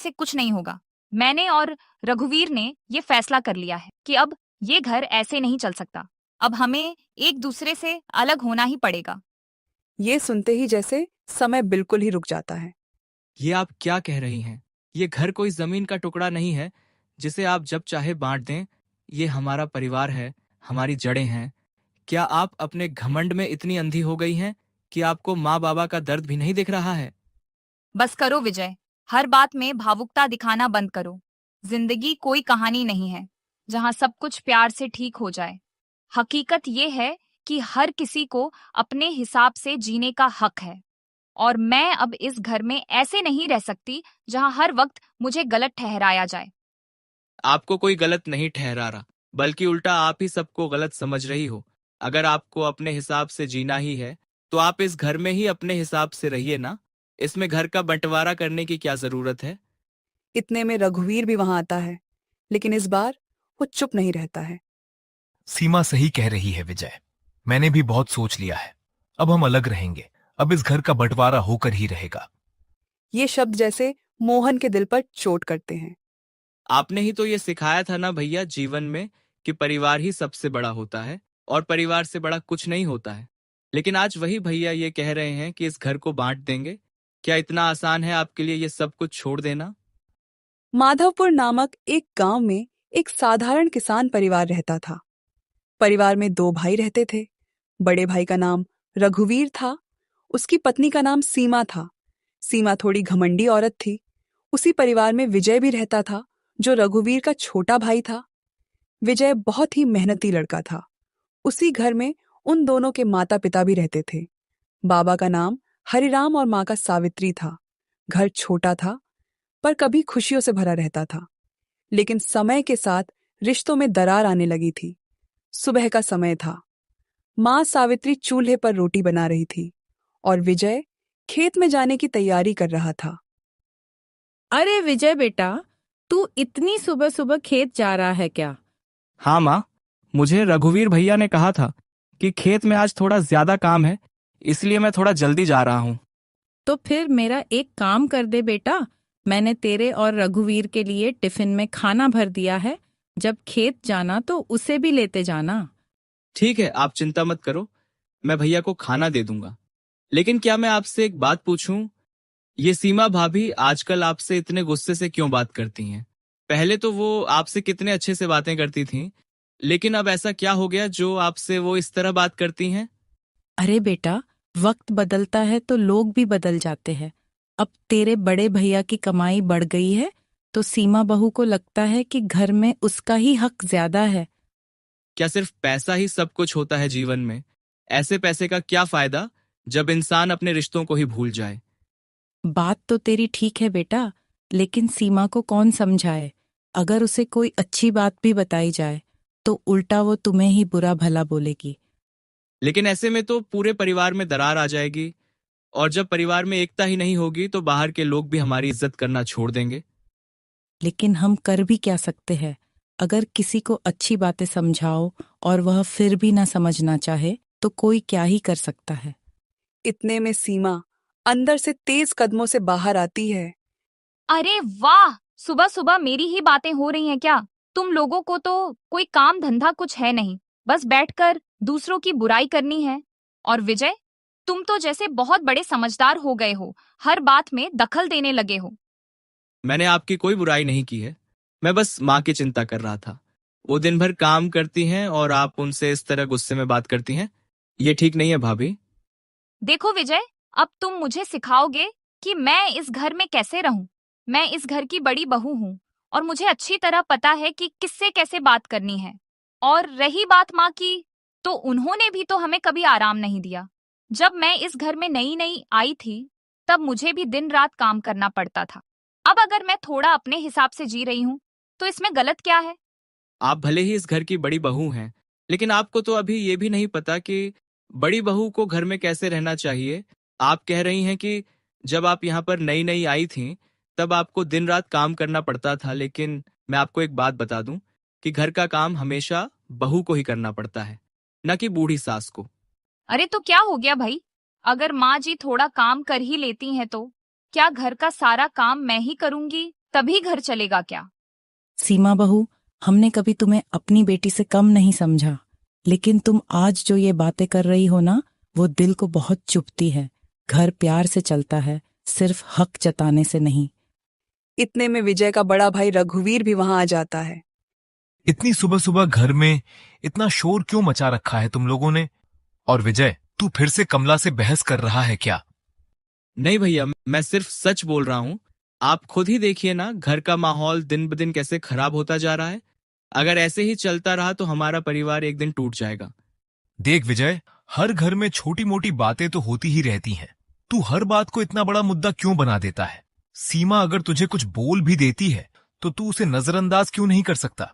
से कुछ नहीं होगा। मैंने और रघुवीर ने ये फैसला कर लिया है कि अब ये घर ऐसे नहीं चल सकता। अब हमें एक दूसरे से अलग होना ही पड़ेगा। ये सुनते ही जैसे समय बिल्कुल ही रुक जाता है। ये आप क्या कह रही हैं? ये घर कोई जमीन का टुकड़ा नहीं है जिसे आप जब चाहे बांट दें। ये हमारा परिवार है, हमारी जड़ें हैं। क्या आप अपने घमंड में इतनी अंधी हो गई हैं कि आपको माँ बाबा का दर्द भी नहीं दिख रहा है? बस करो विजय, हर बात में भावुकता दिखाना बंद करो। जिंदगी कोई कहानी नहीं है जहां सब कुछ प्यार से ठीक हो जाए। हकीकत ये है कि हर किसी को अपने हिसाब से जीने का हक है, और मैं अब इस घर में ऐसे नहीं रह सकती जहां हर वक्त मुझे गलत ठहराया जाए। आपको कोई गलत नहीं ठहरा रहा, बल्कि उल्टा आप ही सबको गलत समझ रही हो। अगर आपको अपने हिसाब से जीना ही है, तो आप इस घर में ही अपने हिसाब से रहिए ना। इसमें घर का बंटवारा करने की क्या जरूरत है? इतने में रघुवीर भी वहां आता है, लेकिन इस बार वो चुप नहीं रहता है। सीमा सही कह रही है विजय। मैंने भी बहुत सोच लिया है। अब हम अलग रहेंगे। अब इस घर का बंटवारा होकर ही रहेगा। ये शब्द जैसे मोहन के दिल पर चोट करते हैं। आपने ही तो ये सिखाया था ना भैया, जीवन में, कि परिवार ही सबसे बड़ा होता है और परिवार से बड़ा कुछ नहीं होता है। लेकिन आज वही भैया ये कह रहे हैं कि इस घर को बांट देंगे। क्या इतना आसान है आपके लिए ये सब कुछ छोड़ देना? माधवपुर नामक एक गांव में एक साधारण किसान परिवार रहता था। परिवार में दो भाई रहते थे। बड़े भाई का नाम रघुवीर था। उसकी पत्नी का नाम सीमा था। सीमा थोड़ी घमंडी औरत थी। उसी परिवार में विजय भी रहता था, जो रघुवीर का छोटा भाई था। विजय बहुत ही मेहनती लड़का था। उसी घर में उन दोनों के माता पिता भी रहते थे। बाबा का नाम हरिराम और माँ का सावित्री था। घर छोटा था, पर कभी खुशियों से भरा रहता था। लेकिन समय के साथ रिश्तों में दरार आने लगी थी। सुबह का समय था। माँ सावित्री चूल्हे पर रोटी बना रही थी और विजय खेत में जाने की तैयारी कर रहा था। अरे विजय बेटा, तू इतनी सुबह सुबह खेत जा रहा है क्या? हाँ माँ, मुझे रघुवीर भैया ने कहा था कि खेत में आज थोड़ा ज्यादा काम है, इसलिए मैं थोड़ा जल्दी जा रहा हूँ। तो फिर मेरा एक काम कर दे बेटा। मैंने तेरे और रघुवीर के लिए टिफिन में खाना भर दिया है। जब खेत जाना तो उसे भी लेते जाना। ठीक है, आप चिंता मत करो, मैं भैया को खाना दे दूंगा। लेकिन क्या मैं आपसे एक बात पूछूं? ये सीमा भाभी आजकल आपसे इतने गुस्से से क्यों बात करती हैं? पहले तो वो आपसे कितने अच्छे से बातें करती थीं, लेकिन अब ऐसा क्या हो गया जो आपसे वो इस तरह बात करती हैं? अरे बेटा, वक्त बदलता है तो लोग भी बदल जाते हैं। अब तेरे बड़े भैया की कमाई बढ़ गई है, तो सीमा बहू को लगता है कि घर में उसका ही हक ज्यादा है। क्या सिर्फ पैसा ही सब कुछ होता है जीवन में? ऐसे पैसे का क्या फायदा जब इंसान अपने रिश्तों को ही भूल जाए? बात तो तेरी ठीक है बेटा, लेकिन सीमा को कौन समझाए? अगर उसे कोई अच्छी बात भी बताई जाए तो उल्टा वो तुम्हें ही बुरा भला बोलेगी। लेकिन ऐसे में तो पूरे परिवार में दरार आ जाएगी, और जब परिवार में एकता ही नहीं होगी तो बाहर के लोग भी हमारी इज्जत करना छोड़ देंगे। लेकिन हम कर भी क्या सकते हैं? अगर किसी को अच्छी बातें समझाओ और वह फिर भी ना समझना चाहे तो कोई क्या ही कर सकता है। इतने में सीमा अंदर से तेज कदमों से बाहर आती है। अरे वाह, सुबह सुबह मेरी ही बातें हो रही हैं क्या? तुम लोगों को तो कोई काम धंधा कुछ है नहीं, बस बैठकर दूसरों की बुराई करनी है। और विजय, तुम तो जैसे बहुत बड़े समझदार हो गए हो, हर बात में दखल देने लगे हो। मैंने आपकी कोई बुराई नहीं की है, मैं बस माँ की चिंता कर रहा था। वो दिन भर काम करती हैं और आप उनसे इस तरह गुस्से में बात करती हैं। ये ठीक नहीं है भाभी। देखो विजय, अब तुम मुझे सिखाओगे कि मैं इस घर में कैसे रहूं। मैं इस घर की बड़ी बहू हूं और मुझे अच्छी तरह पता है कि किससे कैसे बात करनी है। और रही बात माँ की, तो उन्होंने भी तो हमें कभी आराम नहीं दिया। जब मैं इस घर में नई नई आई थी, तब मुझे भी दिन रात काम करना पड़ता था। अब अगर मैं थोड़ा अपने हिसाब से जी रही हूँ, तो इसमें गलत क्या है? आप भले ही इस घर की बड़ी बहू हैं, लेकिन आपको तो अभी ये भी नहीं पता कि बड़ी बहू को घर में कैसे रहना चाहिए। आप कह रही हैं कि जब आप यहाँ पर नई नई आई थीं, तब आपको दिन रात काम करना पड़ता था, लेकिन मैं आपको एक बात बता दूं कि घर का काम हमेशा बहू को ही करना पड़ता है, न कि बूढ़ी सास को। अरे तो क्या हो गया भाई? अगर माँ जी थोड़ा काम कर ही लेती हैं तो क्या घर का सारा काम मैं ही करूंगी तभी घर चलेगा क्या? सीमा बहू, हमने कभी तुम्हें अपनी बेटी से कम नहीं समझा, लेकिन तुम आज जो ये बातें कर रही हो ना, वो दिल को बहुत चुभती है। घर प्यार से चलता है, सिर्फ हक जताने से नहीं। इतने में विजय का बड़ा भाई रघुवीर भी वहां आ जाता है। इतनी सुबह सुबह घर में इतना शोर क्यों मचा रखा है तुम लोगों ने? और विजय, तू फिर से कमला से बहस कर रहा है क्या? नहीं भैया, मैं सिर्फ सच बोल रहा हूँ। आप खुद ही देखिए ना, घर का माहौल दिन ब दिन कैसे खराब होता जा रहा है। अगर ऐसे ही चलता रहा तो हमारा परिवार एक दिन टूट जाएगा। देख विजय, हर घर में छोटी मोटी बातें तो होती ही रहती हैं। तू हर बात को इतना बड़ा मुद्दा क्यों बना देता है? सीमा अगर तुझे कुछ बोल भी देती है तो तू उसे नजरअंदाज क्यों नहीं कर सकता?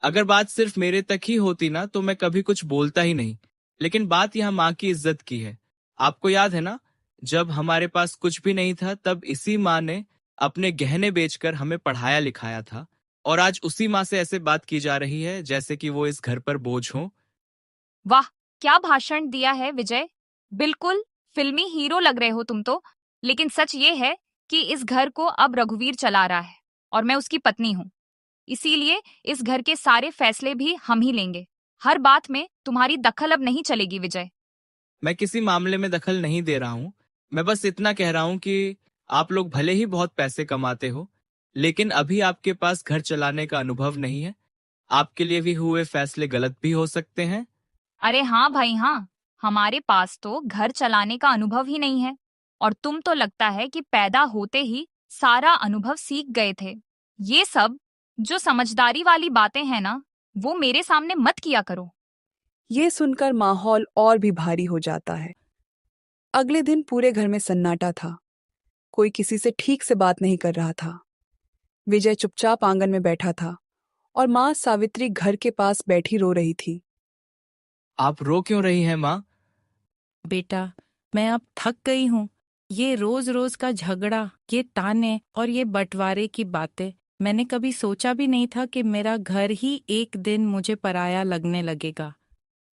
अगर बात सिर्फ मेरे तक ही होती ना तो मैं कभी कुछ बोलता ही नहीं। लेकिन बात यहाँ माँ की इज्जत की है। आपको याद है ना, जब हमारे पास कुछ भी नहीं था तब इसी माँ ने अपने गहने बेचकर हमें पढ़ाया लिखाया था। और आज उसी माँ से ऐसे बात की जा रही है जैसे कि वो इस घर पर बोझ हो। वाह, क्या भाषण दिया है विजय! बिल्कुल फिल्मी हीरो लग रहे हो तुम तो। लेकिन सच ये है कि इस घर को अब रघुवीर चला रहा है और मैं उसकी पत्नी हूँ। इसीलिए इस घर के सारे फैसले भी हम ही लेंगे। हर बात में तुम्हारी दखल अब नहीं चलेगी विजय। मैं किसी मामले में दखल नहीं दे रहा हूँ। मैं बस इतना कह रहा हूँ कि आप लोग भले ही बहुत पैसे कमाते हो, लेकिन अभी आपके पास घर चलाने का अनुभव नहीं है। आपके लिए भी हुए फैसले गलत भी हो सकते हैं। अरे हाँ भाई हाँ, हमारे पास तो घर चलाने का अनुभव ही नहीं है। और तुम तो लगता है कि पैदा होते ही सारा अनुभव सीख गए थे। ये सब जो समझदारी वाली बातें हैं ना, वो मेरे सामने मत किया करो। ये सुनकर माहौल और भी भारी हो जाता है। अगले दिन पूरे घर में सन्नाटा था। कोई किसी से ठीक से बात नहीं कर रहा था। विजय चुपचाप आंगन में बैठा था और माँ सावित्री घर के पास बैठी रो रही थी। आप रो क्यों रही हैं माँ? बेटा, मैं अब थक गई हूँ। ये रोज रोज का झगड़ा, ये ताने और ये बंटवारे की बातें, मैंने कभी सोचा भी नहीं था कि मेरा घर ही एक दिन मुझे पराया लगने लगेगा।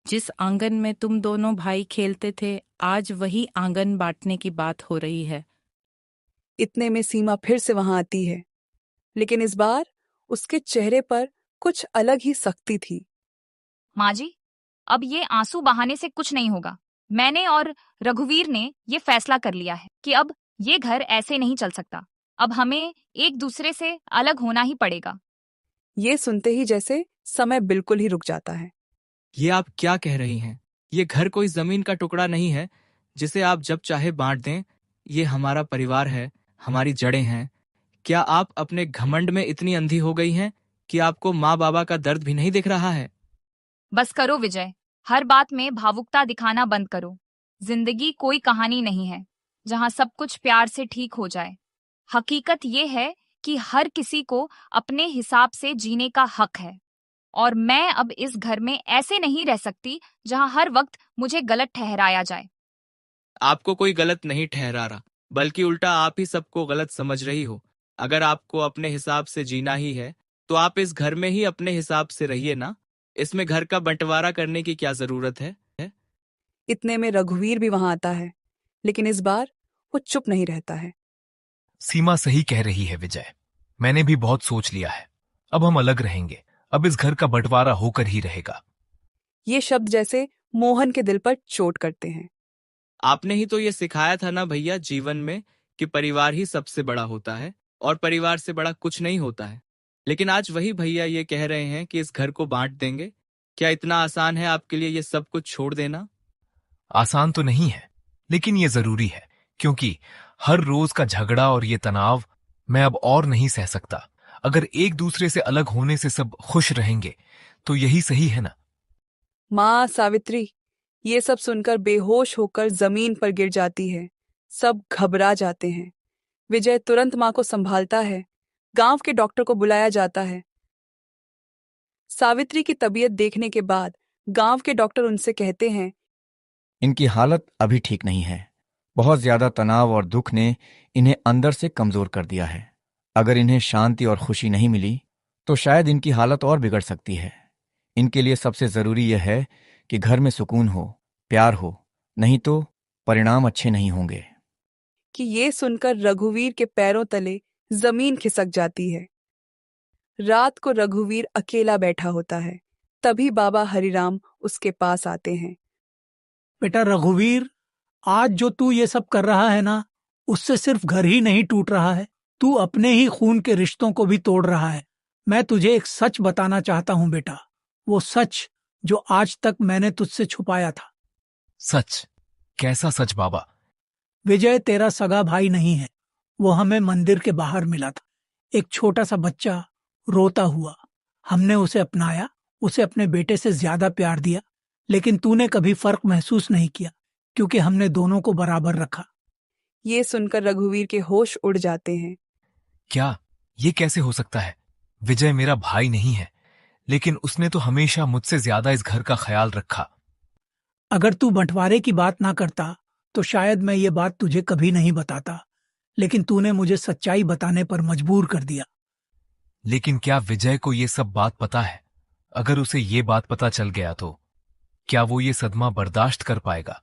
जिस आंगन में तुम दोनों भाई खेलते थे, आज वही आंगन बांटने की बात हो रही है। इतने में सीमा फिर से वहां आती है, लेकिन इस बार उसके चेहरे पर कुछ अलग ही सख्ती थी। माँ जी, अब ये आंसू बहाने से कुछ नहीं होगा। मैंने और रघुवीर ने ये फैसला कर लिया है कि अब ये घर ऐसे नहीं चल सकता। अब हमें एक दूसरे से अलग होना ही पड़ेगा। ये सुनते ही जैसे समय बिल्कुल ही रुक जाता है। ये आप क्या कह रही हैं? ये घर कोई जमीन का टुकड़ा नहीं है जिसे आप जब चाहे बांट दें। ये हमारा परिवार है, हमारी जड़ें हैं। क्या आप अपने घमंड में इतनी अंधी हो गई हैं कि आपको माँ बाबा का दर्द भी नहीं दिख रहा है? बस करो विजय, हर बात में भावुकता दिखाना बंद करो। जिंदगी कोई कहानी नहीं है जहां सब कुछ प्यार से ठीक हो जाए। हकीकत ये है कि हर किसी को अपने हिसाब से जीने का हक है। और मैं अब इस घर में ऐसे नहीं रह सकती जहां हर वक्त मुझे गलत ठहराया जाए। आपको कोई गलत नहीं ठहरा रहा, बल्कि उल्टा आप ही सबको गलत समझ रही हो। अगर आपको अपने हिसाब से जीना ही है तो आप इस घर में ही अपने हिसाब से रहिए ना। इसमें घर का बंटवारा करने की क्या जरूरत है? इतने में रघुवीर भी वहां आता है, लेकिन इस बार वो चुप नहीं रहता है। सीमा सही कह रही है विजय। मैंने भी बहुत सोच लिया है। अब हम अलग रहेंगे। अब इस घर का बंटवारा होकर ही रहेगा। ये शब्द जैसे मोहन के दिल पर चोट करते हैं। आपने ही तो ये सिखाया था ना भैया जीवन में, कि परिवार ही सबसे बड़ा होता है और परिवार से बड़ा कुछ नहीं होता है। लेकिन आज वही भैया ये कह रहे हैं कि इस घर को बांट देंगे। क्या इतना आसान है आपके लिए ये सब कुछ छोड़ देना? आसान तो नहीं है, लेकिन ये जरूरी है, क्योंकि हर रोज का झगड़ा और ये तनाव मैं अब और नहीं सह सकता। अगर एक दूसरे से अलग होने से सब खुश रहेंगे तो यही सही है ना? माँ सावित्री ये सब सुनकर बेहोश होकर जमीन पर गिर जाती है। सब घबरा जाते हैं। विजय तुरंत माँ को संभालता है। गांव के डॉक्टर को बुलाया जाता है। सावित्री की तबीयत देखने के बाद गांव के डॉक्टर उनसे कहते हैं, इनकी हालत अभी ठीक नहीं है। बहुत ज्यादा तनाव और दुख ने इन्हें अंदर से कमजोर कर दिया है। अगर इन्हें शांति और खुशी नहीं मिली तो शायद इनकी हालत और बिगड़ सकती है। इनके लिए सबसे जरूरी यह है कि घर में सुकून हो, प्यार हो, नहीं तो परिणाम अच्छे नहीं होंगे। कि ये सुनकर रघुवीर के पैरों तले जमीन खिसक जाती है। रात को रघुवीर अकेला बैठा होता है। तभी बाबा हरिराम उसके पास आते हैं। बेटा रघुवीर, आज जो तू ये सब कर रहा है ना, उससे सिर्फ घर ही नहीं टूट रहा है, तू अपने ही खून के रिश्तों को भी तोड़ रहा है। मैं तुझे एक सच बताना चाहता हूँ बेटा, वो सच जो आज तक मैंने तुझसे छुपाया था। सच? कैसा सच बाबा? विजय तेरा सगा भाई नहीं है। वो हमें मंदिर के बाहर मिला था, एक छोटा सा बच्चा, रोता हुआ। हमने उसे अपनाया, उसे अपने बेटे से ज्यादा प्यार दिया, लेकिन तूने कभी फर्क महसूस नहीं किया, क्योंकि हमने दोनों को बराबर रखा। ये सुनकर रघुवीर के होश उड़ जाते हैं। क्या? ये कैसे हो सकता है? विजय मेरा भाई नहीं है, लेकिन उसने तो हमेशा मुझसे ज्यादा इस घर का ख्याल रखा। अगर तू बंटवारे की बात ना करता तो शायद मैं ये बात तुझे कभी नहीं बताता, लेकिन तूने मुझे सच्चाई बताने पर मजबूर कर दिया। लेकिन क्या विजय को ये सब बात पता है? अगर उसे ये बात पता चल गया तो क्या वो ये सदमा बर्दाश्त कर पाएगा?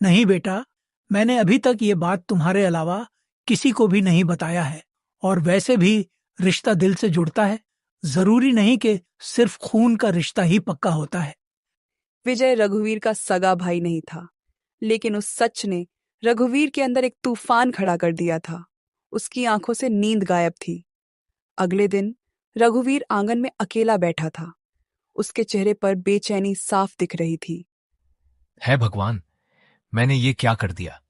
नहीं बेटा, मैंने अभी तक ये बात तुम्हारे अलावा किसी को भी नहीं बताया है। और वैसे भी रिश्ता दिल से जुड़ता है, जरूरी नहीं कि सिर्फ खून का रिश्ता ही पक्का होता है। विजय रघुवीर का सगा भाई नहीं था, लेकिन उस सच ने रघुवीर के अंदर एक तूफान खड़ा कर दिया था। उसकी आंखों से नींद गायब थी। अगले दिन रघुवीर आंगन में अकेला बैठा था। उसके चेहरे पर बेचैनी साफ दिख रही थी। है भगवान, मैंने ये क्या कर दिया?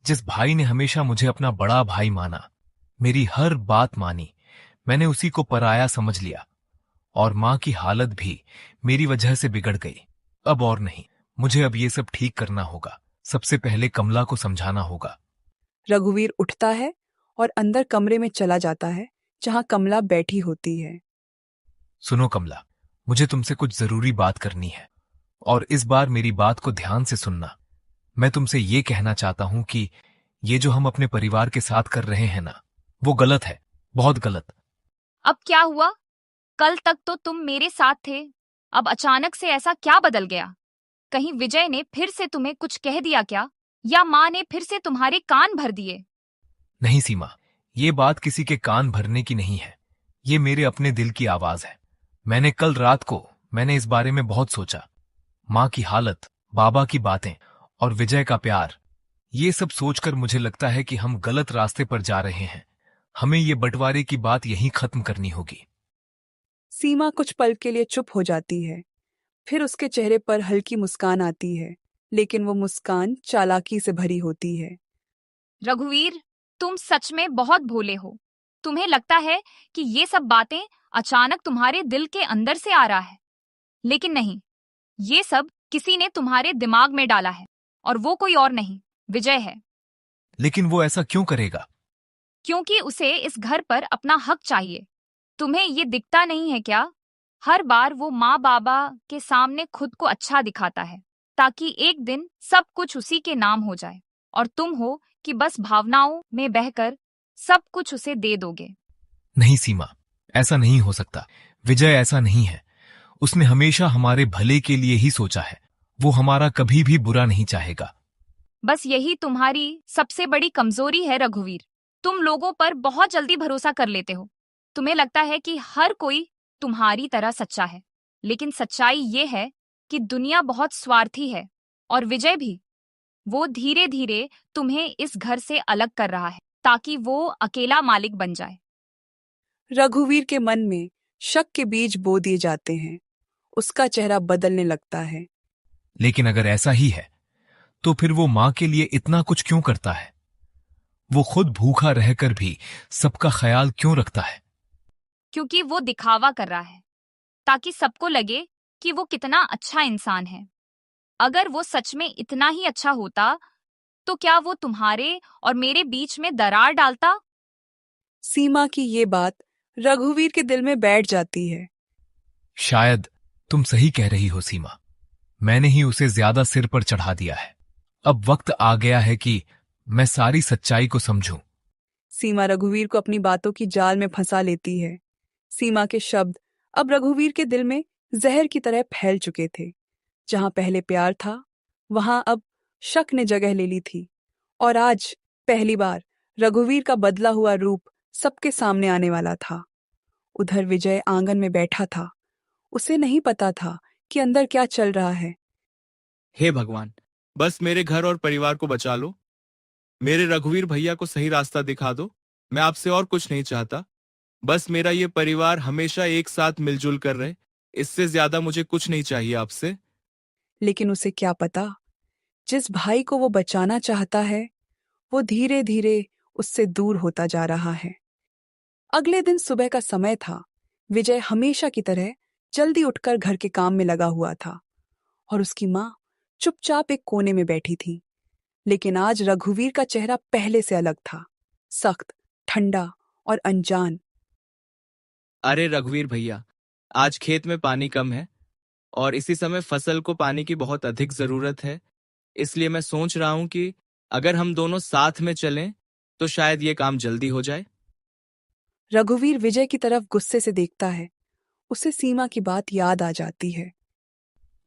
जिस भाई ने हमेशा मुझे अपना बड़ा भाई माना, मेरी हर बात मानी, मैंने उसी को पराया समझ लिया। और मां की हालत भी मेरी वजह से बिगड़ गई। अब और नहीं, मुझे अब ये सब ठीक करना होगा। सबसे पहले कमला को समझाना होगा। रघुवीर उठता है और अंदर कमरे में चला जाता है, जहां कमला बैठी होती है। सुनो कमला, मुझे तुमसे कुछ जरूरी बात करनी है, और इस बार मेरी बात को ध्यान से सुनना। मैं तुमसे ये कहना चाहता हूं कि ये जो हम अपने परिवार के साथ कर रहे हैं ना, वो गलत है, बहुत गलत। अब क्या हुआ? कल तक तो तुम मेरे साथ थे, अब अचानक से ऐसा क्या बदल गया? कहीं विजय ने फिर से तुम्हें कुछ कह दिया क्या? या माँ ने फिर से तुम्हारे कान भर दिए? नहीं सीमा, ये बात किसी के कान भरने की नहीं है। ये मेरे अपने दिल की आवाज है। कल रात को मैंने इस बारे में बहुत सोचा। माँ की हालत, बाबा की बातें और विजय का प्यार, ये सब सोचकर मुझे लगता है कि हम गलत रास्ते पर जा रहे हैं। हमें ये बंटवारे की बात यहीं खत्म करनी होगी। सीमा कुछ पल के लिए चुप हो जाती है। फिर उसके चेहरे पर हल्की मुस्कान आती है, लेकिन वो मुस्कान चालाकी से भरी होती है। रघुवीर, तुम सच में बहुत भोले हो। तुम्हें लगता है कि ये सब बातें अचानक तुम्हारे दिल के अंदर से आ रहा है, लेकिन नहीं, ये सब किसी ने तुम्हारे दिमाग में डाला है, और वो कोई और नहीं, विजय है। लेकिन वो ऐसा क्यों करेगा? क्योंकि उसे इस घर पर अपना हक चाहिए। तुम्हें ये दिखता नहीं है क्या? हर बार वो माँ बाबा के सामने खुद को अच्छा दिखाता है, ताकि एक दिन सब कुछ उसी के नाम हो जाए, और तुम हो कि बस भावनाओं में बहकर सब कुछ उसे दे दोगे। नहीं सीमा, ऐसा नहीं हो सकता। विजय ऐसा नहीं है। उसने हमेशा हमारे भले के लिए ही सोचा है। वो हमारा कभी भी बुरा नहीं चाहेगा। बस यही तुम्हारी सबसे बड़ी कमजोरी है रघुवीर। तुम लोगों पर बहुत जल्दी भरोसा कर लेते हो। तुम्हें लगता है कि हर कोई तुम्हारी तरह सच्चा है, लेकिन सच्चाई ये है कि दुनिया बहुत स्वार्थी है, और विजय भी। वो धीरे धीरे तुम्हें इस घर से अलग कर रहा है, ताकि वो अकेला मालिक बन जाए। रघुवीर के मन में शक के बीज बो दिए जाते हैं। उसका चेहरा बदलने लगता है। लेकिन अगर ऐसा ही है, तो फिर वो मां के लिए इतना कुछ क्यों करता है? वो खुद भूखा रहकर भी सबका ख्याल क्यों रखता है? क्योंकि वो दिखावा कर रहा है, ताकि सबको लगे कि वो कितना अच्छा इंसान है। अगर वो सच में इतना ही अच्छा होता, तो क्या वो तुम्हारे और मेरे बीच में दरार डालता? सीमा की ये बात रघुवीर के दिल में बैठ जाती है। शायद तुम सही कह रही हो सीमा। मैंने ही उसे ज्यादा सिर पर चढ़ा दिया है। अब वक्त आ गया है कि मैं सारी सच्चाई को समझूं। सीमा रघुवीर को अपनी बातों की जाल में फंसा लेती है। सीमा के शब्द अब रघुवीर के दिल में जहर की तरह फैल चुके थे। जहां पहले प्यार था, वहां अब शक ने जगह ले ली थी। और आज पहली बार रघुवीर का बदला हुआ रूप सबके सामने आने वाला था। उधर विजय आंगन में बैठा था। उसे नहीं पता था कि अंदर क्या चल रहा है। हे भगवान, बस मेरे घर और परिवार को बचा लो। मेरे रघुवीर भैया को सही रास्ता दिखा दो। मैं आपसे और कुछ नहीं चाहता। बस मेरा ये परिवार हमेशा एक साथ मिलजुल कर रहे। इससे ज्यादा मुझे कुछ नहीं चाहिए आपसे। लेकिन उसे क्या पता, जिस भाई को वो बचाना चाहता है वो धीरे धीरे उससे दूर होता जा रहा है। अगले दिन सुबह का समय था। विजय हमेशा की तरह जल्दी उठकर घर के काम में लगा हुआ था और उसकी माँ चुपचाप एक कोने में बैठी थी। लेकिन आज रघुवीर का चेहरा पहले से अलग था, सख्त, ठंडा और अनजान। अरे रघुवीर भैया, आज खेत में पानी कम है और इसी समय फसल को पानी की बहुत अधिक जरूरत है। इसलिए मैं सोच रहा हूं कि अगर हम दोनों साथ में चलें तो शायद ये काम जल्दी हो जाए। रघुवीर विजय की तरफ गुस्से से देखता है। उसे सीमा की बात याद आ जाती है।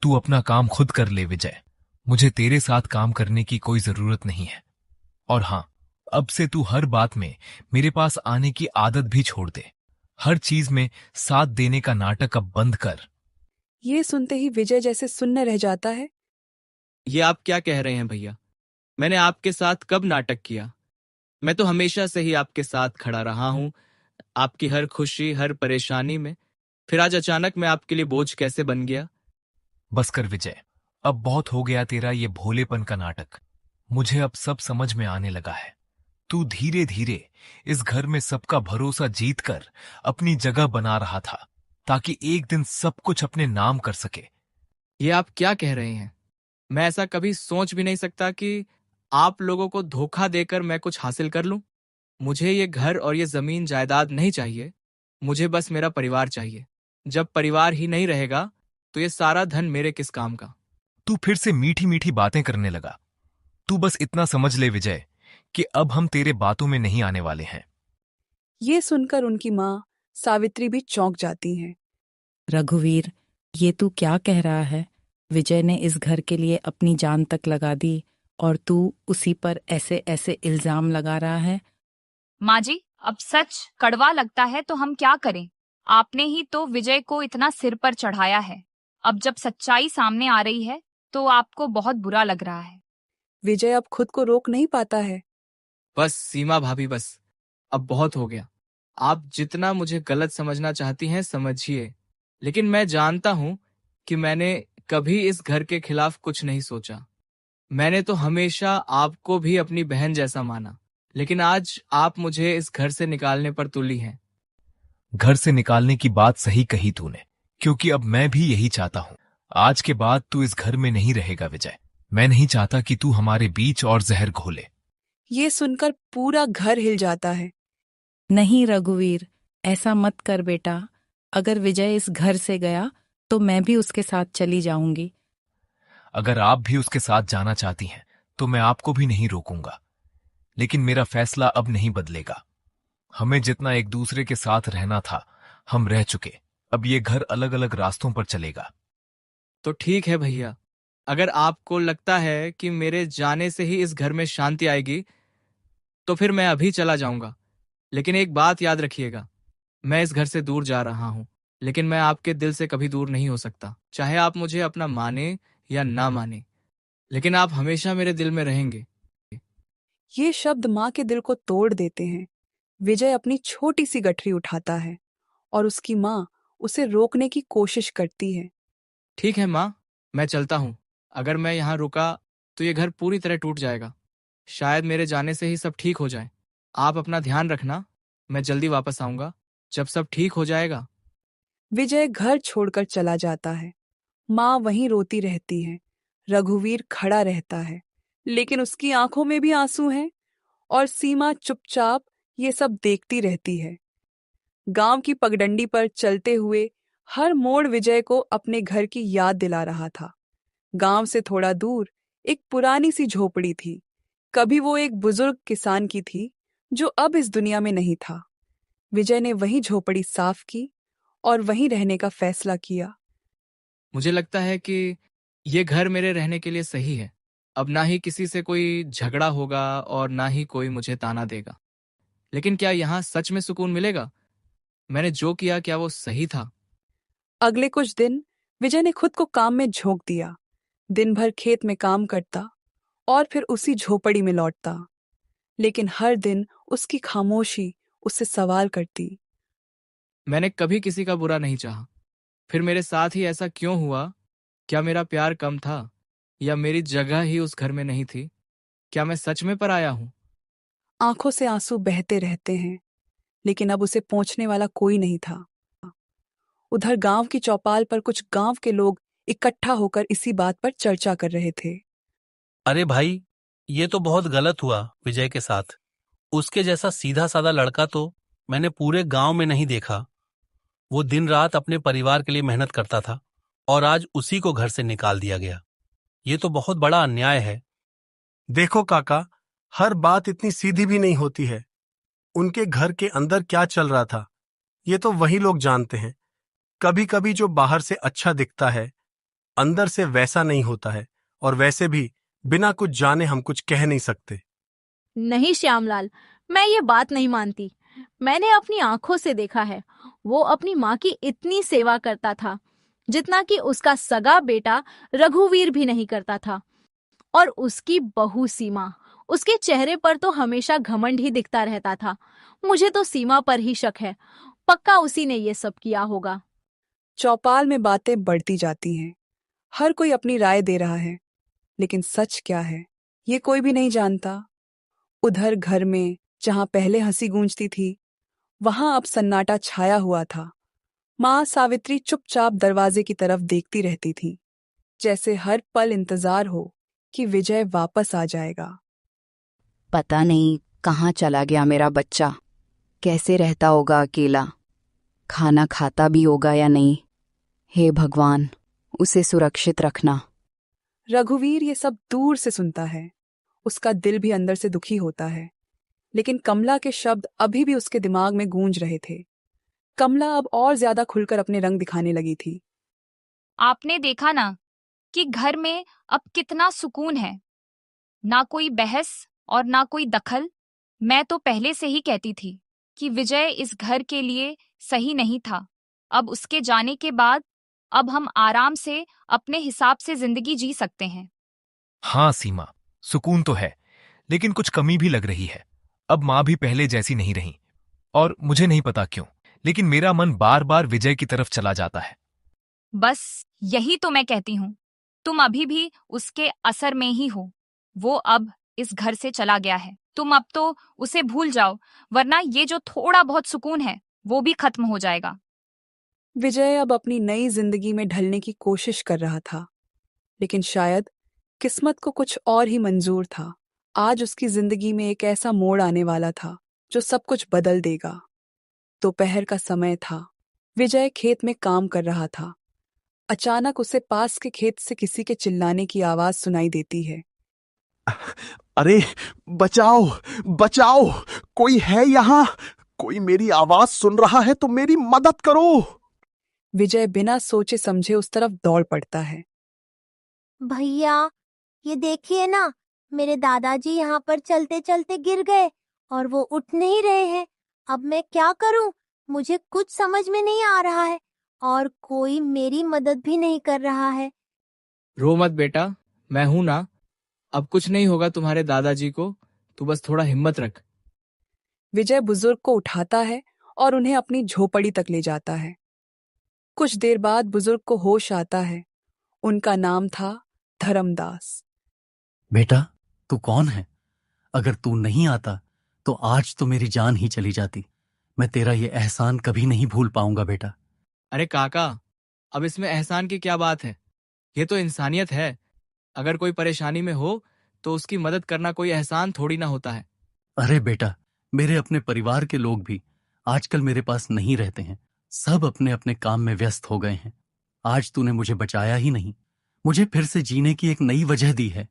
तू अपना काम खुद कर ले विजय। मुझे तेरे साथ काम करने की कोई जरूरत नहीं है। और हाँ, अब से तू हर बात में मेरे पास आने की आदत भी छोड़ दे। हर चीज में साथ देने का नाटक अब बंद कर। ये सुनते ही विजय जैसे सुन्न रह जाता है। ये आप क्या कह रहे हैं भैया? मैंने आपके साथ कब नाटक किया? मैं तो हमेशा से ही आपके साथ खड़ा रहा हूं, आपकी हर खुशी, हर परेशानी में। फिर आज अचानक मैं आपके लिए बोझ कैसे बन गया? बस कर विजय, अब बहुत हो गया तेरा ये भोलेपन का नाटक। मुझे अब सब समझ में आने लगा है। तू धीरे धीरे इस घर में सबका भरोसा जीतकर अपनी जगह बना रहा था, ताकि एक दिन सब कुछ अपने नाम कर सके। ये आप क्या कह रहे हैं? मैं ऐसा कभी सोच भी नहीं सकता कि आप लोगों को धोखा देकर मैं कुछ हासिल कर लूं। मुझे ये घर और ये जमीन जायदाद नहीं चाहिए। मुझे बस मेरा परिवार चाहिए। जब परिवार ही नहीं रहेगा तो ये सारा धन मेरे किस काम का? तू फिर से मीठी मीठी बातें करने लगा। तू बस इतना समझ ले विजय कि अब हम तेरे बातों में नहीं आने वाले हैं। ये सुनकर उनकी माँ सावित्री भी चौंक जाती हैं। रघुवीर, ये तू क्या कह रहा है? विजय ने इस घर के लिए अपनी जान तक लगा दी और तू उसी पर ऐसे ऐसे इल्जाम लगा रहा है। माँ जी, अब सच कड़वा लगता है तो हम क्या करें? आपने ही तो विजय को इतना सिर पर चढ़ाया है। अब जब सच्चाई सामने आ रही है तो आपको बहुत बुरा लग रहा है। विजय अब खुद को रोक नहीं पाता है। बस सीमा भाभी, बस अब बहुत हो गया। आप जितना मुझे गलत समझना चाहती हैं समझिए, लेकिन मैं जानता हूं कि मैंने कभी इस घर के खिलाफ कुछ नहीं सोचा। मैंने तो हमेशा आपको भी अपनी बहन जैसा माना, लेकिन आज आप मुझे इस घर से निकालने पर तुली हैं। घर से निकालने की बात सही कही तूने, क्योंकि अब मैं भी यही चाहता हूं। आज के बाद तू इस घर में नहीं रहेगा विजय। मैं नहीं चाहता कि तू हमारे बीच और जहर घोले। ये सुनकर पूरा घर हिल जाता है। नहीं रघुवीर, ऐसा मत कर बेटा। अगर विजय इस घर से गया तो मैं भी उसके साथ चली जाऊंगी। अगर आप भी उसके साथ जाना चाहती हैं तो मैं आपको भी नहीं रोकूंगा, लेकिन मेरा फैसला अब नहीं बदलेगा। हमें जितना एक दूसरे के साथ रहना था हम रह चुके। अब ये घर अलग अलग रास्तों पर चलेगा। तो ठीक है भैया, अगर आपको लगता है कि मेरे जाने से ही इस घर में शांति आएगी तो फिर मैं अभी चला जाऊंगा। लेकिन एक बात याद रखिएगा, मैं इस घर से दूर जा रहा हूं, लेकिन मैं आपके दिल से कभी दूर नहीं हो सकता। चाहे आप मुझे अपना माने या ना माने, लेकिन आप हमेशा मेरे दिल में रहेंगे। ये शब्द माँ के दिल को तोड़ देते हैं। विजय अपनी छोटी सी गठरी उठाता है और उसकी माँ उसे रोकने की कोशिश करती है। ठीक है माँ, मैं चलता हूँ। अगर मैं यहाँ रुका तो ये घर पूरी तरह टूट जाएगा। शायद मेरे जाने से ही सब ठीक हो जाए। आप अपना ध्यान रखना। मैं जल्दी वापस आऊंगा जब सब ठीक हो जाएगा। विजय घर छोड़कर चला जाता है। माँ वहीं रोती रहती है। रघुवीर खड़ा रहता है, लेकिन उसकी आंखों में भी आंसू हैं और सीमा चुपचाप ये सब देखती रहती है। गांव की पगडंडी पर चलते हुए हर मोड़ विजय को अपने घर की याद दिला रहा था। गांव से थोड़ा दूर एक पुरानी सी झोपड़ी थी। कभी वो एक बुजुर्ग किसान की थी जो अब इस दुनिया में नहीं था। विजय ने वही झोपड़ी साफ की और वहीं रहने का फैसला किया। मुझे लगता है कि ये घर मेरे रहने के लिए सही है। अब ना ही किसी से कोई झगड़ा होगा और ना ही कोई मुझे ताना देगा। लेकिन क्या यहाँ सच में सुकून मिलेगा? मैंने जो किया क्या वो सही था? अगले कुछ दिन विजय ने खुद को काम में झोंक दिया। दिन भर खेत में काम करता और फिर उसी झोपड़ी में लौटता। लेकिन हर दिन उसकी खामोशी उससे सवाल करती। मैंने कभी किसी का बुरा नहीं चाहा, फिर मेरे साथ ही ऐसा क्यों हुआ? क्या मेरा प्यार कम था या मेरी जगह ही उस घर में नहीं थी? क्या मैं सच में पराया हूँ? आंखों से आंसू बहते रहते हैं, लेकिन अब उसे पहुंचने वाला कोई नहीं था। उधर गांव की चौपाल पर कुछ गांव के लोग इकट्ठा होकर इसी बात पर चर्चा कर रहे थे। अरे भाई, ये तो बहुत गलत हुआ विजय के साथ। उसके जैसा सीधा साधा लड़का तो मैंने पूरे गांव में नहीं देखा। वो दिन रात अपने परिवार के लिए मेहनत करता था और आज उसी को घर से निकाल दिया गया। ये तो बहुत बड़ा अन्याय है। देखो काका, हर बात इतनी सीधी भी नहीं होती है। उनके घर के अंदर क्या चल रहा था ये तो वही लोग जानते हैं। कभी कभी जो बाहर से अच्छा दिखता है अंदर से वैसा नहीं होता है, और वैसे भी बिना कुछ जाने हम कुछ कह नहीं सकते। नहीं श्यामलाल, मैं ये बात नहीं मानती। मैंने अपनी आंखों से देखा है। वो अपनी माँ की इतनी सेवा करता था जितना कि उसका सगा बेटा रघुवीर भी नहीं करता था। और उसकी बहू सीमा, उसके चेहरे पर तो हमेशा घमंड ही दिखता रहता था। मुझे तो सीमा पर ही शक है। पक्का उसी ने ये सब किया होगा। चौपाल में बातें बढ़ती जाती हैं। हर कोई अपनी राय दे रहा है, लेकिन सच क्या है ये कोई भी नहीं जानता। उधर घर में जहां पहले हंसी गूंजती थी, वहां अब सन्नाटा छाया हुआ था। माँ सावित्री चुपचाप दरवाजे की तरफ देखती रहती थी, जैसे हर पल इंतजार हो कि विजय वापस आ जाएगा। पता नहीं कहाँ चला गया मेरा बच्चा। कैसे रहता होगा अकेला, खाना खाता भी होगा या नहीं। हे भगवान, उसे सुरक्षित रखना। रघुवीर ये सब दूर से सुनता है। उसका दिल भी अंदर से दुखी होता है, लेकिन कमला के शब्द अभी भी उसके दिमाग में गूंज रहे थे। कमला अब और ज्यादा खुलकर अपने रंग दिखाने लगी थी। आपने देखा ना कि घर में अब कितना सुकून है। ना कोई बहस और ना कोई दखल। मैं तो पहले से ही कहती थी कि विजय इस घर के लिए सही नहीं था। अब उसके जाने के बाद अब हम आराम से अपने हिसाब से जिंदगी जी सकते हैं। हाँ सीमा, सुकून तो है, लेकिन कुछ कमी भी लग रही है। अब माँ भी पहले जैसी नहीं रही, और मुझे नहीं पता क्यों, लेकिन मेरा मन बार बार विजय की तरफ चला जाता है। बस यही तो मैं कहती हूँ। तुम अभी भी उसके असर में ही हो। वो अब इस घर से चला गया है। तुम अब तो उसे भूल जाओ, वरना ये जो थोड़ा बहुत सुकून है वो भी खत्म हो जाएगा। विजय अब अपनी नई जिंदगी में ढलने की कोशिश कर रहा था, लेकिन शायद किस्मत को कुछ और ही मंजूर था। आज उसकी जिंदगी में एक ऐसा मोड़ आने वाला था जो सब कुछ बदल देगा। दोपहर का समय था। विजय खेत में काम कर रहा था। अचानक उसे पास के खेत से किसी के चिल्लाने की आवाज सुनाई देती है। अरे बचाओ बचाओ, कोई है यहाँ? कोई मेरी आवाज सुन रहा है तो मेरी मदद करो। विजय बिना सोचे समझे उस तरफ दौड़ पड़ता है। भैया, ये देखिए ना, मेरे दादाजी यहाँ पर चलते चलते गिर गए और वो उठ नहीं रहे हैं। अब मैं क्या करूं? मुझे कुछ समझ में नहीं आ रहा है और कोई मेरी मदद भी नहीं कर रहा है। रो मत बेटा, मैं हूं ना। अब कुछ नहीं होगा तुम्हारे दादाजी को, तू बस थोड़ा हिम्मत रख। विजय बुजुर्ग को उठाता है और उन्हें अपनी झोपड़ी तक ले जाता है। कुछ देर बाद बुजुर्ग को होश आता है। उनका नाम था धर्मदास। बेटा, तू कौन है? अगर तू नहीं आता तो आज तो मेरी जान ही चली जाती। मैं तेरा ये एहसान कभी नहीं भूल पाऊंगा बेटा। अरे काका, अब इसमें एहसान की क्या बात है? ये तो इंसानियत है। अगर कोई परेशानी में हो तो उसकी मदद करना कोई एहसान थोड़ी ना होता है। अरे बेटा, मेरे अपने परिवार के लोग भी आजकल मेरे पास नहीं रहते हैं। सब अपने अपने काम में व्यस्त हो गए हैं। आज तूने मुझे बचाया ही नहीं, मुझे फिर से जीने की एक नई वजह दी है।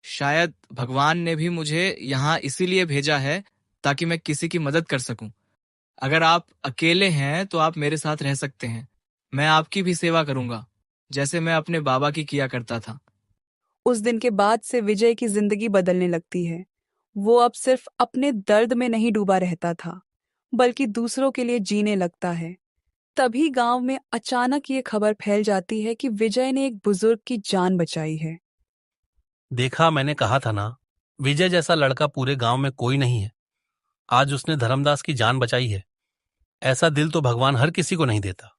शायद भगवान ने भी मुझे यहाँ इसीलिए भेजा है ताकि मैं किसी की मदद कर सकूं। अगर आप अकेले हैं तो आप मेरे साथ रह सकते हैं। मैं आपकी भी सेवा करूंगा, जैसे मैं अपने बाबा की किया करता था। उस दिन के बाद से विजय की जिंदगी बदलने लगती है। वो अब सिर्फ अपने दर्द में नहीं डूबा रहता था, बल्कि दूसरों के लिए जीने लगता है। तभी गांव में अचानक ये खबर फैल जाती है कि विजय ने एक बुजुर्ग की जान बचाई है। देखा, मैंने कहा था ना, विजय जैसा लड़का पूरे गांव में कोई नहीं है। आज उसने धर्मदास की जान बचाई है। ऐसा दिल तो भगवान हर किसी को नहीं देता।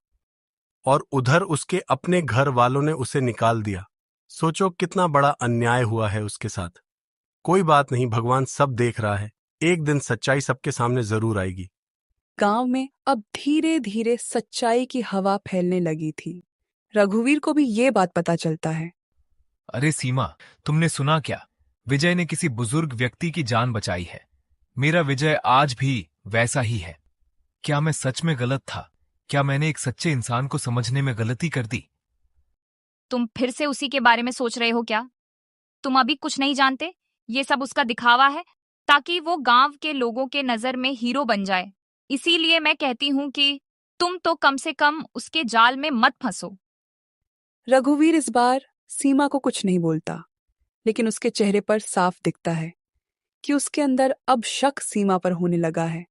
और उधर उसके अपने घर वालों ने उसे निकाल दिया। सोचो कितना बड़ा अन्याय हुआ है उसके साथ। कोई बात नहीं, भगवान सब देख रहा है। एक दिन सच्चाई सबके सामने जरूर आएगी। गांव में अब धीरे धीरे सच्चाई की हवा फैलने लगी थी। रघुवीर को भी ये बात पता चलता है। अरे सीमा, तुमने सुना क्या? विजय ने किसी बुजुर्ग व्यक्ति की जान बचाई है। मेरा विजय आज भी वैसा ही है। क्या मैं सच में गलत था? क्या मैंने एक सच्चे इंसान को समझने में गलती कर दी? तुम फिर से उसी के बारे में सोच रहे हो क्या? तुम अभी कुछ नहीं जानते। ये सब उसका दिखावा है ताकि वो गांव के लोगों के नजर में हीरो बन जाए। इसीलिए मैं कहती हूँ कि तुम तो कम से कम उसके जाल में मत फंसो। रघुवीर इस बार सीमा को कुछ नहीं बोलता, लेकिन उसके चेहरे पर साफ दिखता है कि उसके अंदर अब शक सीमा पर होने लगा है।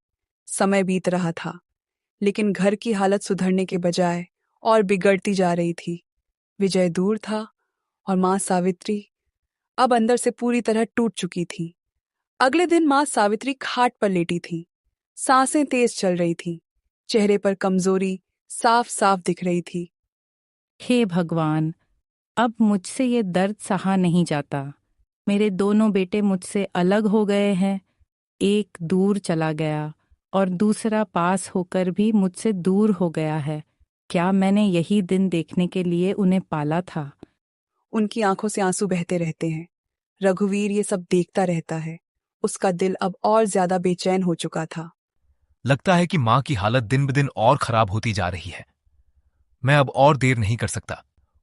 समय बीत रहा था, लेकिन घर की हालत सुधरने के बजाय और बिगड़ती जा रही थी। विजय दूर था और मां सावित्री अब अंदर से पूरी तरह टूट चुकी थी। अगले दिन मां सावित्री खाट पर लेटी थी। सांसें तेज चल रही थी, चेहरे पर कमजोरी साफ साफ दिख रही थी। हे भगवान, अब मुझसे ये दर्द सहा नहीं जाता। मेरे दोनों बेटे मुझसे अलग हो गए हैं। एक दूर चला गया और दूसरा पास होकर भी मुझसे दूर हो गया है। क्या मैंने यही दिन देखने के लिए उन्हें पाला था? उनकी आंखों से आंसू बहते रहते हैं। रघुवीर ये सब देखता रहता है। उसका दिल अब और ज्यादा बेचैन हो चुका था। लगता है कि मां की हालत दिन ब दिन और खराब होती जा रही है। मैं अब और देर नहीं कर सकता।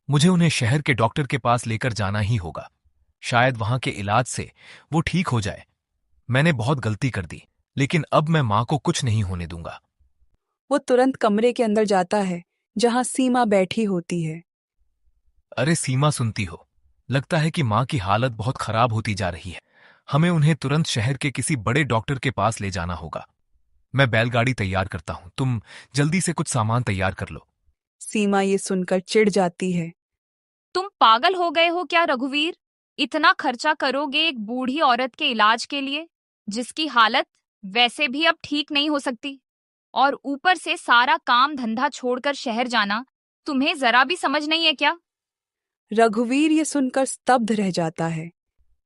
मुझे उन्हें शहर के डॉक्टर के पास लेकर जाना ही होगा। शायद वहां के इलाज से वो ठीक हो जाए। मैंने बहुत गलती कर दी, लेकिन अब मैं मां को कुछ नहीं होने दूंगा। वो तुरंत कमरे के अंदर जाता है जहां सीमा बैठी होती है। अरे सीमा, सुनती हो? लगता है कि मां की हालत बहुत खराब होती जा रही है। हमें उन्हें तुरंत शहर के किसी बड़े डॉक्टर के पास ले जाना होगा। मैं बैलगाड़ी तैयार करता हूं, तुम जल्दी से कुछ सामान तैयार कर लो। सीमा ये सुनकर चिढ़ जाती है। तुम पागल हो गए हो क्या रघुवीर? इतना खर्चा करोगे एक बूढ़ी औरत के इलाज के लिए जिसकी हालत वैसे भी अब ठीक नहीं हो सकती, और ऊपर से सारा काम धंधा छोड़कर शहर जाना तुम्हें जरा भी समझ नहीं है क्या? रघुवीर ये सुनकर स्तब्ध रह जाता है।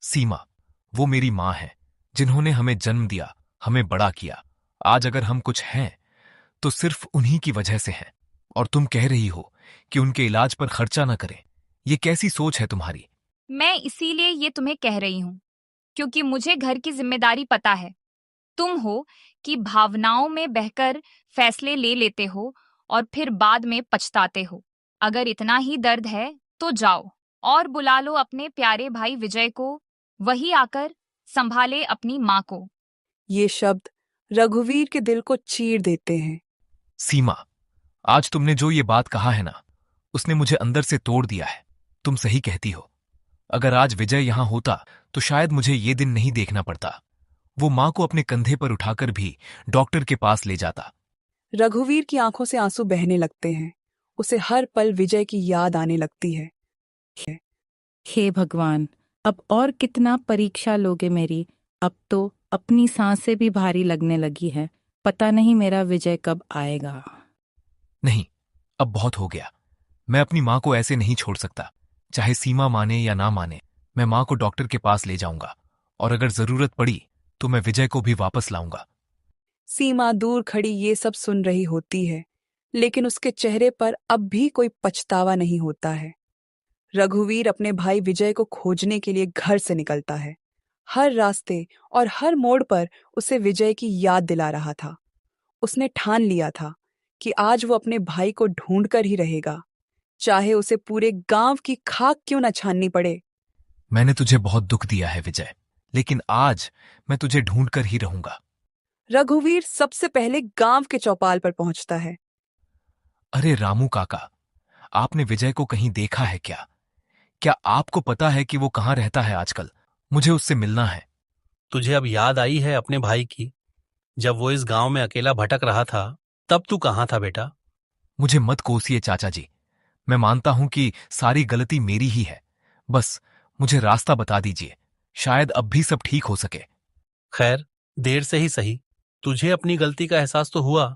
सीमा, वो मेरी मां है, जिन्होंने हमें जन्म दिया, हमें बड़ा किया। आज अगर हम कुछ हैं तो सिर्फ उन्हीं की वजह से हैं। और तुम कह रही हो कि उनके इलाज पर खर्चा न करें। ये कैसी सोच है तुम्हारी? मैं इसीलिए ये तुम्हें कह रही हूँ क्योंकि मुझे घर की जिम्मेदारी पता है। तुम हो कि भावनाओं में बहकर फैसले ले लेते हो और फिर बाद में पछताते हो। अगर इतना ही दर्द है तो जाओ और बुला लो अपने प्यारे भाई विजय को, वही आकर संभाले अपनी माँ को। ये शब्द रघुवीर के दिल को चीर देते हैं। सीमा, आज तुमने जो ये बात कहा है ना, उसने मुझे अंदर से तोड़ दिया है। तुम सही कहती हो। अगर आज विजय यहां होता तो शायद मुझे ये दिन नहीं देखना पड़ता। वो मां को अपने कंधे पर उठाकर भी डॉक्टर के पास ले जाता। रघुवीर की आंखों से आंसू बहने लगते हैं। उसे हर पल विजय की याद आने लगती है। हे भगवान, अब और कितना परीक्षा लोगे मेरी? अब तो अपनी सांसें भी भारी लगने लगी है। पता नहीं मेरा विजय कब आएगा। नहीं, अब बहुत हो गया। मैं अपनी मां को ऐसे नहीं छोड़ सकता। चाहे सीमा माने या ना माने, मैं मां को डॉक्टर के पास ले जाऊंगा, और अगर जरूरत पड़ी तो मैं विजय को भी वापस लाऊंगा। सीमा दूर खड़ी ये सब सुन रही होती है, लेकिन उसके चेहरे पर अब भी कोई पछतावा नहीं होता है। रघुवीर अपने भाई विजय को खोजने के लिए घर से निकलता है। हर रास्ते और हर मोड़ पर उसे विजय की याद दिला रहा था। उसने ठान लिया था कि आज वो अपने भाई को ढूंढकर ही रहेगा, चाहे उसे पूरे गांव की खाक क्यों न छाननी पड़े। मैंने तुझे बहुत दुख दिया है विजय, लेकिन आज मैं तुझे ढूंढकर ही रहूंगा। रघुवीर सबसे पहले गांव के चौपाल पर पहुंचता है। अरे रामू काका, आपने विजय को कहीं देखा है क्या? क्या आपको पता है कि वो कहाँ रहता है आजकल? मुझे उससे मिलना है। तुझे अब याद आई है अपने भाई की? जब वो इस गांव में अकेला भटक रहा था तब तू कहाँ था बेटा? मुझे मत कोसिए चाचा जी। मैं मानता हूं कि सारी गलती मेरी ही है। बस मुझे रास्ता बता दीजिए, शायद अब भी सब ठीक हो सके। खैर, देर से ही सही, तुझे अपनी गलती का एहसास तो हुआ।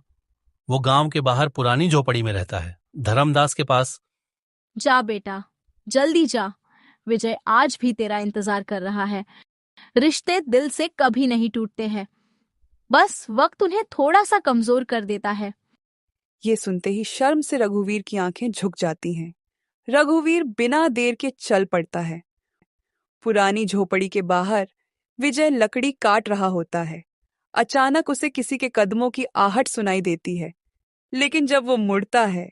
वो गांव के बाहर पुरानी झोपड़ी में रहता है, धर्मदास के पास। जा बेटा, जल्दी जा। विजय आज भी तेरा इंतजार कर रहा है। रिश्ते दिल से कभी नहीं टूटते हैं, बस वक्त उन्हें थोड़ा सा कमजोर कर देता है। ये सुनते ही शर्म से रघुवीर की आंखें झुक जाती हैं। रघुवीर बिना देर के चल पड़ता है। पुरानी झोपड़ी के बाहर विजय लकड़ी काट रहा होता है। अचानक उसे किसी के कदमों की आहट सुनाई देती है, लेकिन जब वो मुड़ता है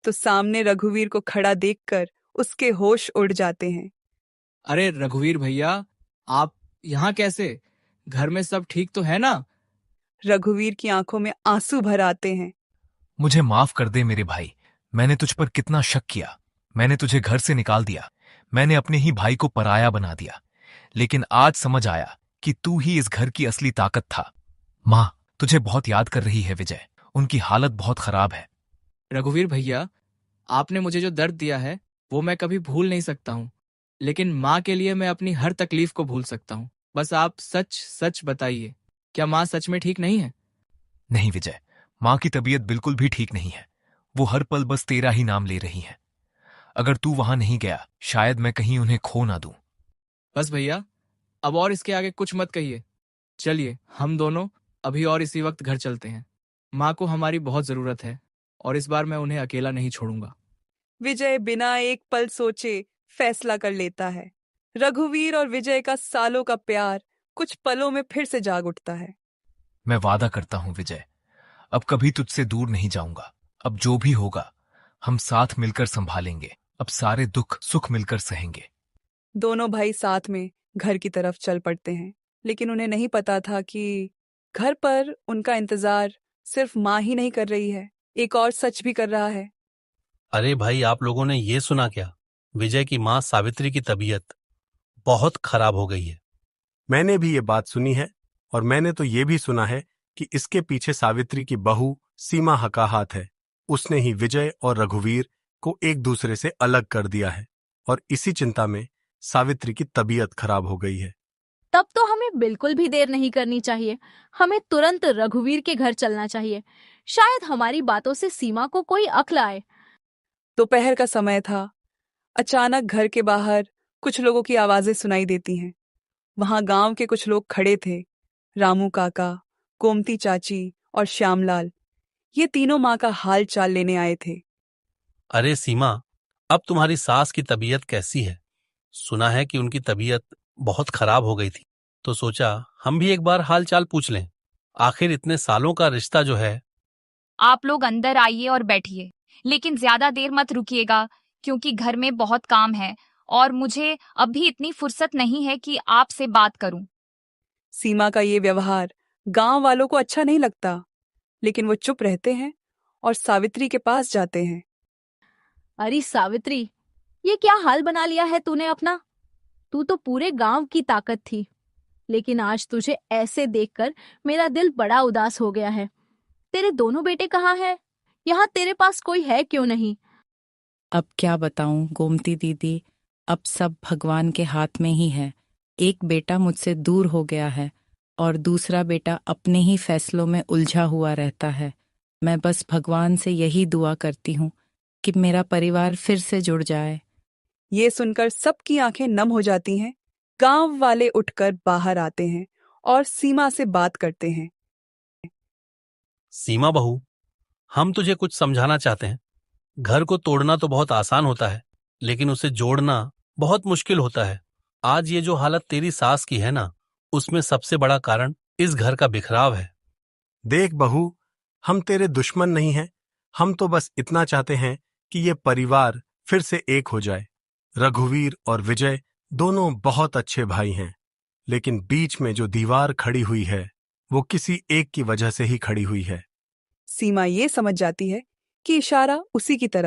तो सामने रघुवीर को खड़ा देखकर उसके होश उड़ जाते हैं। अरे रघुवीर भैया, आप यहाँ कैसे? घर में सब ठीक तो है ना? रघुवीर की आंखों में आंसू भर आते हैं। मुझे माफ कर दे मेरे भाई, मैंने तुझ पर कितना शक किया। मैंने तुझे घर से निकाल दिया, मैंने अपने ही भाई को पराया बना दिया। लेकिन आज समझ आया कि तू ही इस घर की असली ताकत था। माँ तुझे बहुत याद कर रही है विजय, उनकी हालत बहुत खराब है। रघुवीर भैया, आपने मुझे जो दर्द दिया है वो मैं कभी भूल नहीं सकता हूँ, लेकिन माँ के लिए मैं अपनी हर तकलीफ को भूल सकता हूँ। बस आप सच सच बताइए, क्या माँ सच में ठीक नहीं है? नहीं विजय, माँ की तबीयत बिल्कुल भी ठीक नहीं है। वो हर पल बस तेरा ही नाम ले रही हैं। अगर तू वहां नहीं गया शायद मैं कहीं उन्हें खो ना दूं। बस भैया, अब और इसके आगे कुछ मत कहिए। चलिए हम दोनों अभी और इसी वक्त घर चलते हैं। माँ को हमारी बहुत जरूरत है और इस बार मैं उन्हें अकेला नहीं छोड़ूंगा। विजय बिना एक पल सोचे फैसला कर लेता है। रघुवीर और विजय का सालों का प्यार कुछ पलों में फिर से जाग उठता है। मैं वादा करता हूं विजय, अब कभी तुझसे दूर नहीं जाऊंगा। अब जो भी होगा हम साथ मिलकर संभालेंगे। अब सारे दुख सुख मिलकर सहेंगे। दोनों भाई साथ में घर की तरफ चल पड़ते हैं, लेकिन उन्हें नहीं पता था कि घर पर उनका इंतजार सिर्फ माँ ही नहीं कर रही है, एक और सच भी कर रहा है। अरे भाई, आप लोगों ने ये सुना क्या? विजय की माँ सावित्री की तबीयत बहुत खराब हो गई है। मैंने भी ये बात सुनी है, और मैंने तो ये भी सुना है कि इसके पीछे सावित्री की बहू सीमा का हाथ है। उसने ही विजय और रघुवीर को एक दूसरे से अलग कर दिया है, और इसी चिंता में सावित्री की तबीयत खराब हो गई है। तब तो हमें बिल्कुल भी देर नहीं करनी चाहिए। हमें तुरंत रघुवीर के घर चलना चाहिए। शायद हमारी बातों से सीमा को कोई अक्ल आए। दोपहर का समय था। अचानक घर के बाहर कुछ लोगों की आवाजें सुनाई देती हैं। वहां गांव के कुछ लोग खड़े थे। रामू काका, गोमती चाची और श्यामलाल। ये तीनों माँ का हाल चाल लेने आए थे। अरे सीमा, अब तुम्हारी सास की तबीयत कैसी है? सुना है कि उनकी तबीयत बहुत खराब हो गई थी, तो सोचा हम भी एक बार हाल चाल पूछ लें। आखिर इतने सालों का रिश्ता जो है। आप लोग अंदर आइए और बैठिए, लेकिन ज्यादा देर मत रुकिएगा क्योंकि घर में बहुत काम है और मुझे अभी इतनी फुर्सत नहीं है कि आपसे बात करूं। सीमा का ये व्यवहार गांव वालों को अच्छा नहीं लगता, लेकिन वो चुप रहते हैं और सावित्री के पास जाते हैं। अरे सावित्री, ये क्या हाल बना लिया है तूने अपना? तू तो पूरे गांव की ताकत थी, लेकिन आज तुझे ऐसे देखकर मेरा दिल बड़ा उदास हो गया है। तेरे दोनों बेटे कहाँ हैं? यहाँ तेरे पास कोई है क्यों नहीं? अब क्या बताऊं गोमती दीदी, अब सब भगवान के हाथ में ही है। एक बेटा मुझसे दूर हो गया है और दूसरा बेटा अपने ही फैसलों में उलझा हुआ रहता है। मैं बस भगवान से यही दुआ करती हूँ कि मेरा परिवार फिर से जुड़ जाए। ये सुनकर सबकी आंखें नम हो जाती हैं। गांव वाले उठकर बाहर आते हैं और सीमा से बात करते हैं। सीमा बहू, हम तुझे कुछ समझाना चाहते हैं। घर को तोड़ना तो बहुत आसान होता है, लेकिन उसे जोड़ना बहुत मुश्किल होता है। आज ये जो हालत तेरी सास की है ना, उसमें सबसे बड़ा कारण इस घर का बिखराव है। देख बहू, हम तेरे दुश्मन नहीं हैं। हम तो बस इतना चाहते हैं कि ये परिवार फिर से एक हो जाए। रघुवीर और विजय दोनों बहुत अच्छे भाई हैं, लेकिन बीच में जो दीवार खड़ी हुई है वो किसी एक की वजह से ही खड़ी हुई है। सीमा ये समझ जाती है कि इशारा उसी की तरफ